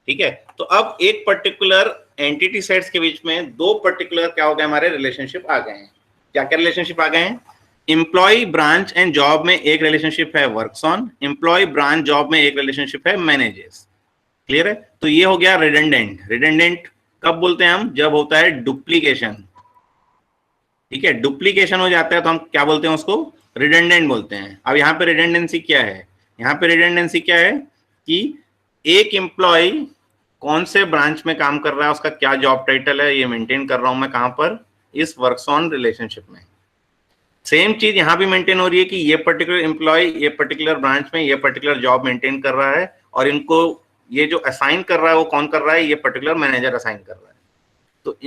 ठीक है, तो अब एक पर्टिकुलर एंटिटी सेट्स के बीच में 2 पर्टिकुलर क्या हो गए हमारे रिलेशनशिप आ गए हैं। क्या क्या रिलेशनशिप आ गए हैं? एम्प्लॉय ब्रांच एंड जॉब में एक रिलेशनशिप है works on, employee branch job में एक रिलेशनशिप है मैनेजेस। क्लियर है? तो ये हो गया रिडंडेंट। रिडंडेंट कब बोलते हैं हम? जब होता है डुप्लीकेशन। ठीक है, डुप्लीकेशन हो जाता है तो हम क्या बोलते हैं उसको? रिडंडेंट बोलते हैं। अब यहाँ पे रिडंडेंसी क्या है? यहाँ पे रिडंडेंसी क्या है कि एक एम्प्लॉय कौन से ब्रांच में काम कर रहा है, उसका क्या जॉब टाइटल है, ये मेंटेन कर रहा हूं मैं कहां पर? इस वर्क्स ऑन रिलेशनशिप में। सेम चीज यहां भी मेंटेन हो रही है कि ये पर्टिकुलर एम्प्लॉय ये पर्टिकुलर ब्रांच में ये पर्टिकुलर जॉब मेंटेन कर रहा है, और इनको ये जो असाइन कर रहा है वो कौन कर रहा है? ये पर्टिकुलर मैनेजर असाइन कर रहा है। तो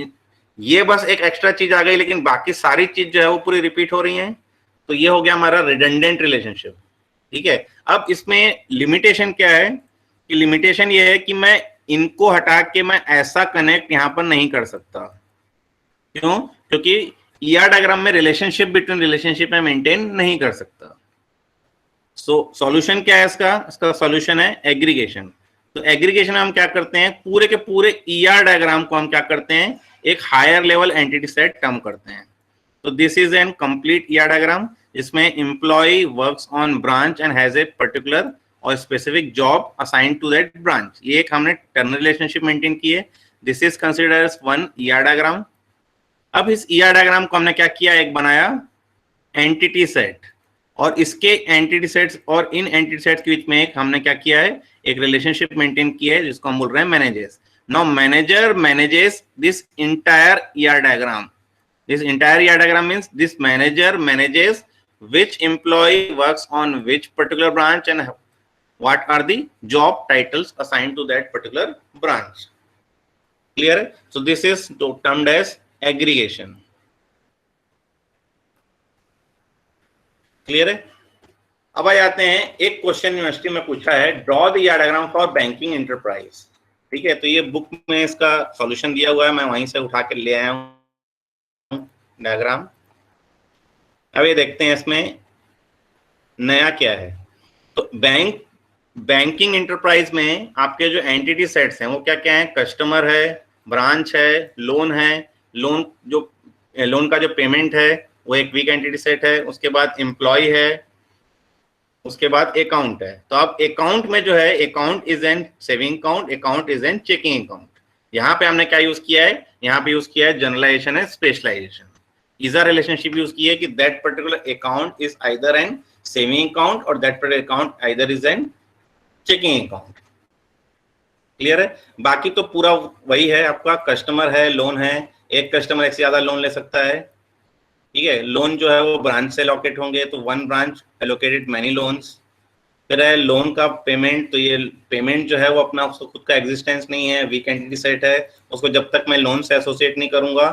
ये बस एक एक्स्ट्रा चीज आ गई, लेकिन बाकी सारी चीज जो है वो पूरी रिपीट हो रही है। तो ये हो गया हमारा रिडंडेंट रिलेशनशिप। ठीक है, अब इसमें लिमिटेशन क्या है कि लिमिटेशन ये है कि मैं इनको हटा के मैं ऐसा कनेक्ट यहां पर नहीं कर सकता। क्यों? क्योंकि ईआर डायग्राम में रिलेशनशिप बिटवीन रिलेशनशिप में मेंटेन नहीं कर सकता। सॉल्यूशन क्या है इसका? इसका सॉल्यूशन है एग्रीगेशन। तो एग्रीगेशन में हम क्या करते हैं? पूरे के पूरे ईआर डायग्राम को हम क्या करते हैं? एक higher level entity set term करते हैं। तो this is an complete ER diagram जिसमें employ works on branch and has a particular or specific job assigned to that branch. ये एक हमने टर्नरी रिलेशनशिप मेंटेन की है। This is considered as one ER diagram. अब इस ER diagram को हमने क्या किया? एक बनाया एंटिटी सेट, और इसके एंटिटी सेट्स और इन एंटिटी सेट्स के बीच में एक हमने क्या किया है? एक रिलेशनशिप मेंटेन किया है जिसको हम बोल रहे हैं managers. Now manager manages this entire ER diagram. This entire ER diagram means this manager manages which employee works on which particular branch and what are the job titles assigned to that particular branch. Clear? So this is termed as aggregation. Clear है? अब आ जाते हैं, एक question university में पूछा है, draw the ER diagram for banking enterprise. ठीक है, तो ये बुक में इसका सॉल्यूशन दिया हुआ है, मैं वहीं से उठा के ले आया हूं डायग्राम। अब ये देखते हैं इसमें नया क्या है। तो बैंकिंग एंटरप्राइज में आपके जो एंटिटी सेट्स हैं वो क्या क्या हैं? कस्टमर है, ब्रांच है, लोन है। लोन का जो पेमेंट है वो एक वीक एंटिटी सेट है। उसके बाद एम्प्लॉय है, उसके बाद अकाउंट है। तो अब अकाउंट में जो है, account is an saving account, account is an checking account. यहाँ पे हमने क्या यूज किया है? यहाँ पे यूज किया है जनरलाइजेशन है स्पेशलाइजेशन। इज़ा रिलेशनशिप यूज की है कि that particular account is either an saving account or that particular account either is an checking account. Clear है? बाकी तो पूरा वही है आपका, कस्टमर है, लोन है। एक कस्टमर एक से ज्यादा लोन ले सकता है। ठीक है, लोन जो है वो ब्रांच से एलोकेट होंगे, तो one branch allocated many loans. फिर है लोन का पेमेंट, तो ये पेमेंट जो है वो अपना उसको खुद का एग्जिस्टेंस नहीं है, वीक एंटिटी सेट है। उसको जब तक मैं लोन से एसोसिएट नहीं करूंगा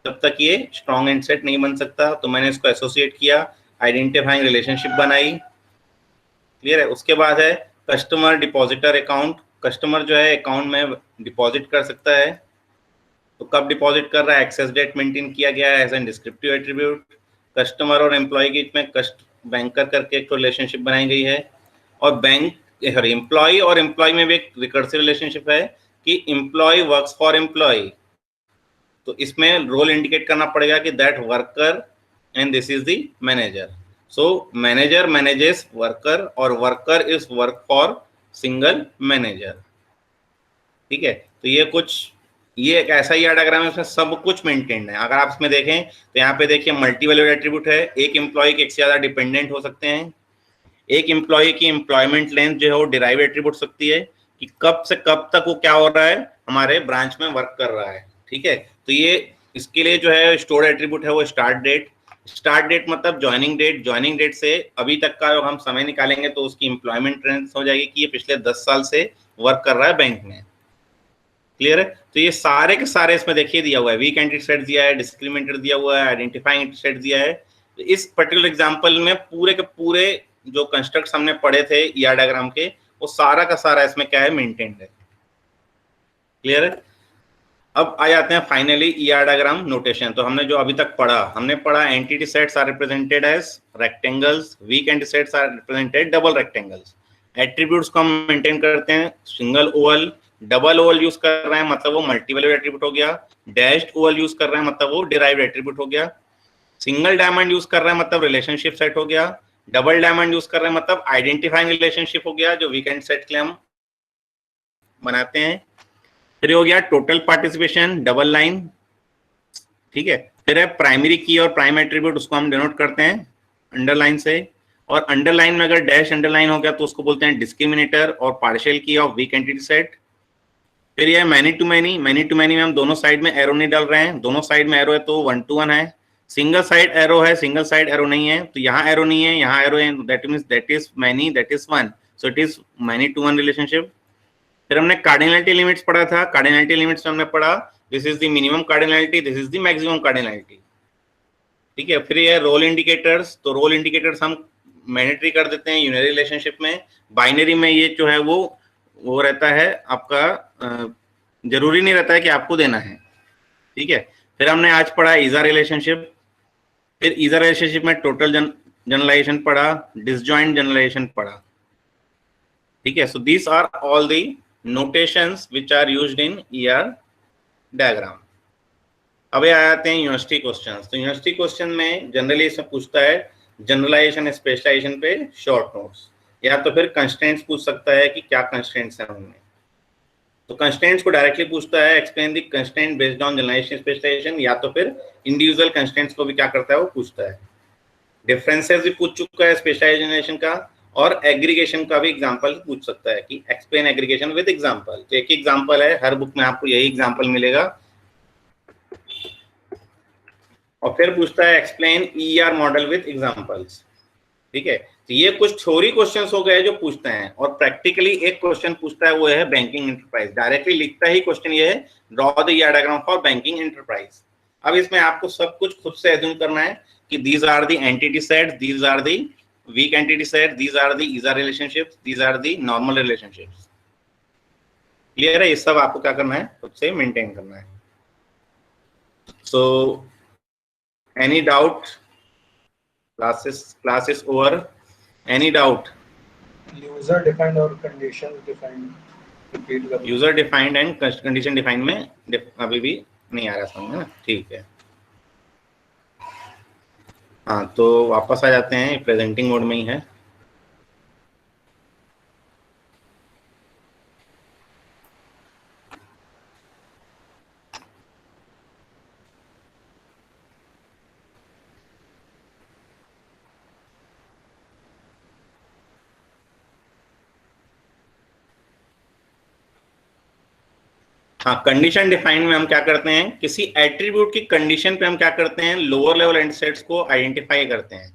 तब तक ये स्ट्रॉन्ग एंटिटी सेट नहीं बन सकता। तो मैंने इसको एसोसिएट किया, आइडेंटिफाइंग रिलेशनशिप बनाई। क्लियर है? उसके बाद है कस्टमर डिपॉजिटर अकाउंट। कस्टमर जो है अकाउंट में डिपॉजिट कर सकता है, तो कब डिपॉजिट कर रहा है? एक्सेस डेट मेंटेन किया गया है as an descriptive attribute. Customer और एम्प्लॉय के बीच में बैंकर करके एक रिलेशनशिप बनाई गई है। और एम्प्लॉय और एम्प्लॉय में भी एक रिकर्सिव रिलेशनशिप है कि एम्प्लॉय वर्क्स फॉर एम्प्लॉय। तो इसमें रोल इंडिकेट करना पड़ेगा कि that worker and this is the manager. So manager manages worker और worker is work for single manager. ठीक है, तो ये एक ऐसा ही डायग्राम है, इसमें सब कुछ मेंटेन्ड है। अगर आप इसमें देखें तो यहाँ पे देखिए मल्टी वैल्यूड एट्रीब्यूट है। एक एम्प्लॉय के एक से ज्यादा डिपेंडेंट हो सकते हैं। एक एम्प्लॉय की एम्प्लॉयमेंट लेंथ जो है वो डिराइव एट्रीब्यूट सकती है कि कब से कब तक वो क्या हो रहा है, हमारे ब्रांच में वर्क कर रहा है। ठीक है, तो ये इसके लिए जो है स्टोर्ड एट्रीब्यूट है वो स्टार्ट डेट। स्टार्ट डेट मतलब ज्वाइनिंग डेट। ज्वाइनिंग डेट से अभी तक का हम समय निकालेंगे तो उसकी एम्प्लॉयमेंट लेंथ हो जाएगी कि ये पिछले 10 साल से वर्क कर रहा है बैंक में। क्लियर है? तो ये सारे के सारे इसमें देखिए दिया हुआ है, वीक एंटिटी सेट दिया है, डिस्क्रिमिनेटर दिया हुआ है, आइडेंटिफाइंग एंटिटी सेट दिया है। तो इस पर्टिकुलर एग्जांपल में पूरे के पूरे जो कंस्ट्रक्ट्स हमने पढ़े थे ईआर डायग्राम के, वो सारा का सारा इसमें क्या है? मेंटेन्ड है। क्लियर है? अब आ जाते हैं फाइनली ईआर डायग्राम नोटेशन। तो हमने जो अभी तक पढ़ा, हमने पढ़ा entity sets are represented as rectangles, weak entity sets are represented double rectangles. Attributes को हम मेंटेन करते हैं single oval, double oval use कर रहे हैं मतलब वो मल्टीवैल्यूड एट्रीब्यूट हो गया, डैश्ड ओवल यूज कर रहे हैं मतलब वो डिराइव्ड एट्रीब्यूट हो गया, सिंगल डायमंड यूज कर रहे हैं मतलब रिलेशनशिप सेट हो गया, डबल डायमंड यूज कर रहे हैं मतलब आइडेंटिफाइंग रिलेशनशिप हो गया जो वीकेंड सेट के लिए हम बनाते हैं। फिर हो गया टोटल पार्टिसिपेशन डबल लाइन, ठीक है। फिर है प्राइमरी की और प्राइम एट्रीब्यूट, उसको हम डिनोट करते हैं अंडरलाइन से, और अंडरलाइन में अगर डैश अंडरलाइन हो गया तो उसको बोलते हैं डिस्क्रिमिनेटर और पार्शियल की ऑफ वीक एंटिटी सेट। फिर यह many to many, many to many में हम दोनों साइड में एरो नहीं डाल रहे हैं, दोनों साइड में एरो है तो 1 to 1 है। सिंगल साइड एरो है, सिंगल साइड एरो नहीं है, तो यहाँ एरो नहीं है, यहाँ एरो है, that means that is many, that is 1, so it is many to 1 relationship. फिर हमने कार्डिनलिटी लिमिट्स पढ़ा था, कार्डिनलिटी लिमिट्स में हमने पढ़ा this is the minimum cardinality, this is the maximum cardinality, ठीक है। फिर ये रोल इंडिकेटर्स, तो रोल इंडिकेटर्स हम मैंडेटरी कर देते हैं यूनरी रिलेशनशिप में, बाइनरी में ये जो है वो रहता है आपका, जरूरी नहीं रहता है कि आपको देना है, ठीक है। फिर हमने आज पढ़ा ईजा रिलेशनशिप, फिर ईजा रिलेशनशिप में टोटल जनरलाइजेशन पढ़ा, डिसजॉइंट जनरलाइजेशन पढ़ा, ठीक है। So these are all the notations which are used in ER diagram. अब ये आते हैं यूनिवर्सिटी क्वेश्चंस। तो यूनिवर्सिटी क्वेश्चन में जनरली इसमें पूछता है जनरलाइजेशन स्पेशलाइजेशन पे शॉर्ट नोट्स, या तो फिर कंस्ट्रेंट्स पूछ सकता है कि क्या कंस्ट्रेंट्स हैं उनमें। तो कंस्ट्रेंट्स को डायरेक्टली पूछता है explain the constraint based on generalization specialization, या तो फिर इंडिविजुअल कंस्ट्रेंट्स को भी क्या करता है वो पूछता है। डिफरेंसेस भी पूछ चुका है स्पेशलाइजेशन का, और एग्रीगेशन का भी एग्जांपल पूछ सकता है कि एक्सप्लेन एग्रीगेशन विद एग्जांपल। तो एक एग्जांपल है, हर बुक में आपको यही एग्जांपल मिलेगा। और फिर पूछता है explain ER model with examples, ठीक है। तो ये कुछ थ्योरी क्वेश्चंस हो गए जो पूछते हैं, और प्रैक्टिकली एक क्वेश्चन पूछता है वो है बैंकिंग एंटरप्राइज। डायरेक्टली लिखता ही क्वेश्चन ये है draw the ER diagram for banking enterprise. अब इसमें आपको सब कुछ खुद से एज्यूम करना है कि these are the entity sets, these are the weak entity set, these are the ISA relationships, these are the normal relationships. Clear है? ये सब आपको क्या करना है, खुद से मेंटेन करना है। सो any doubt? Class is over. Any doubt? User defined or condition defined, repeat करना। User defined and condition defined में अभी भी नहीं आ रहा समझ ना, ठीक है। हाँ, तो वापस आ जाते हैं, प्रेजेंटिंग मोड में ही है। हाँ, कंडीशन डिफाइन में हम क्या करते हैं, किसी एट्रीब्यूट की कंडीशन पे हम क्या करते हैं, लोअर लेवल एंटिटी को आइडेंटिफाई करते हैं।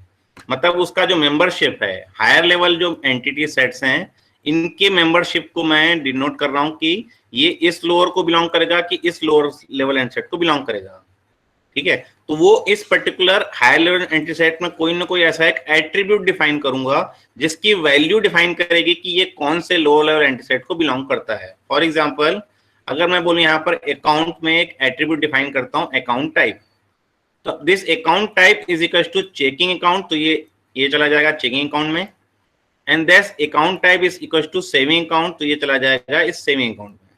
मतलब उसका जो मेंबरशिप है, हायर लेवल जो एंटिटी सेट्स हैं, इनके मेंबरशिप को मैं डिनोट कर रहा हूं कि ये इस लोअर को बिलोंग करेगा कि इस लोअर लेवल एंटिटी सेट को बिलोंग करेगा, ठीक है। तो वो इस particular higher level entity set में कोई ना कोई ऐसा एक एट्रीब्यूट डिफाइन करूंगा जिसकी वैल्यू डिफाइन करेगी कि ये कौन से लोअर लेवल एंटिटी सेट को बिलोंग करता है। फॉर एग्जाम्पल, अगर मैं बोलूं यहाँ पर अकाउंट में एक एट्रीब्यूट डिफाइन करता हूं अकाउंट टाइप, तो this account type is equal to checking account, तो ये चला जाएगा चेकिंग अकाउंट में। And this account type is equal to saving account, तो ये चला जाएगा इस सेविंग अकाउंट में।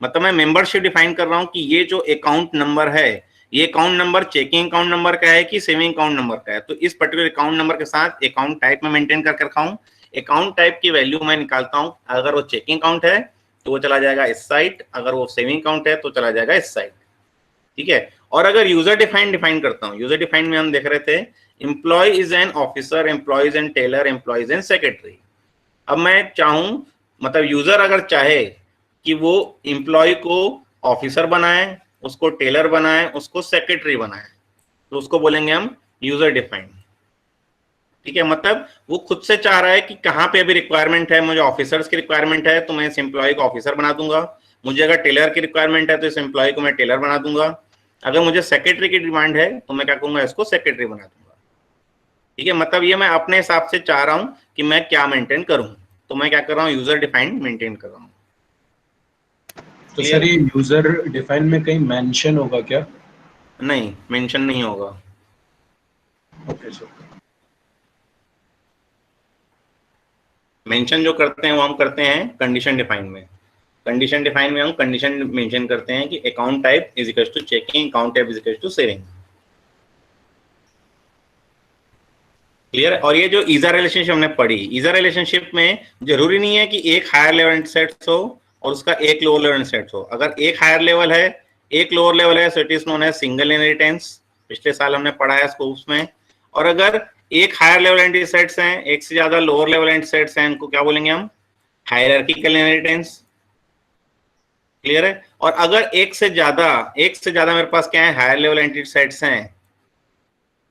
मतलब मैं मेंबरशिप डिफाइन कर रहा हूं कि ये जो अकाउंट नंबर है, ये account number checking account number का है कि सेविंग अकाउंट नंबर का है। तो इस पर्टिकुलर अकाउंट नंबर के साथ अकाउंट टाइप में मेंटेन करके रखा हूं। अकाउंट टाइप की वैल्यू मैं निकालता हूं, अगर वो चेकिंग अकाउंट है तो वो चला जाएगा इस साइड, अगर वो सेविंग अकाउंट है तो चला जाएगा इस साइड, ठीक है। और अगर यूजर डिफाइन करता हूं, यूजर डिफाइन में हम देख रहे थे employee is an officer, employee is an teller, employee is an secretary. अब मैं चाहूं, मतलब यूजर अगर चाहे कि वो एम्प्लॉय को ऑफिसर बनाए, उसको टेलर बनाए, उसको सेक्रेटरी बनाए, तो उसको बोलेंगे हम यूजर डिफाइंड, ठीक है। मतलब वो खुद से चाह रहा है कि कहाँ पे अभी रिक्वायरमेंट है, मुझे ऑफिसर्स की रिक्वायरमेंट है तो मैं इस एम्प्लॉय को ऑफिसर बना दूंगा, मुझे अगर टेलर की रिक्वायरमेंट है तो इस एम्प्लॉय को मैं टेलर बना दूंगा, अगर मुझे सेक्रेटरी की डिमांड है तो मैं क्या करूंगा, इसको सेक्रेटरी बना दूंगा, ठीक है। मतलब ये मैं अपने हिसाब से चाह रहा हूं कि मैं क्या मेंटेन करूं, तो मैं क्या कर रहा हूं, यूजर डिफाइंड मेंटेन कर रहा हूं। तो सर ये यूजर डिफाइन में कहीं मेंशन होगा क्या? नहीं, मेंशन नहीं होगा। Okay sir. मेंशन जो करते हैं वो हम करते हैं कंडीशन डिफाइन में। कंडीशन डिफाइन में हम कंडीशन मेंशन करते हैं कि account type is equal to checking, account type is equal to saving. Clear है? और ये जो ईजा रिलेशनशिप हमने पढ़ी, ईजा रिलेशनशिप में जरूरी नहीं है कि एक हायर लेवल सेट्स हो और उसका एक लोअर लेवल सेट्स हो। अगर एक हायर लेवल है, एक लोअर लेवल है, so it is known as single inheritance. पिछले साल हमने पढ़ा है स्कूल्स में। और अगर एक हायर लेवल एंटिटी सेट्स हैं, एक से ज्यादा लोअर लेवल एंटिटी सेट्स हैं, इनको क्या बोलेंगे हम? Hierarchical inheritance. क्लियर है? और अगर एक से ज्यादा मेरे पास क्या है, हायर लेवल एंटिटी सेट्स हैं,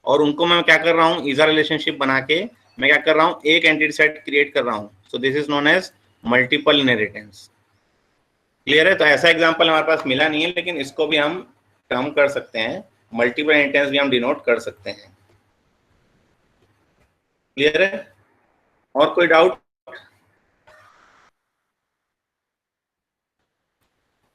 और उनको मैं क्या कर रहा हूं, ईजा रिलेशनशिप बना के मैं क्या कर रहा हूं, एक एंटिटी सेट क्रिएट कर रहा हूं। So this is known as multiple inheritance. Clear है? तो ऐसा एग्जांपल हमारे पास मिला नहीं है, लेकिन इसको भी हम टर्म कर सकते हैं, मल्टीपल इनहेरिटेंस भी हम डिनोट कर सकते हैं। क्लियर है? और कोई डाउट?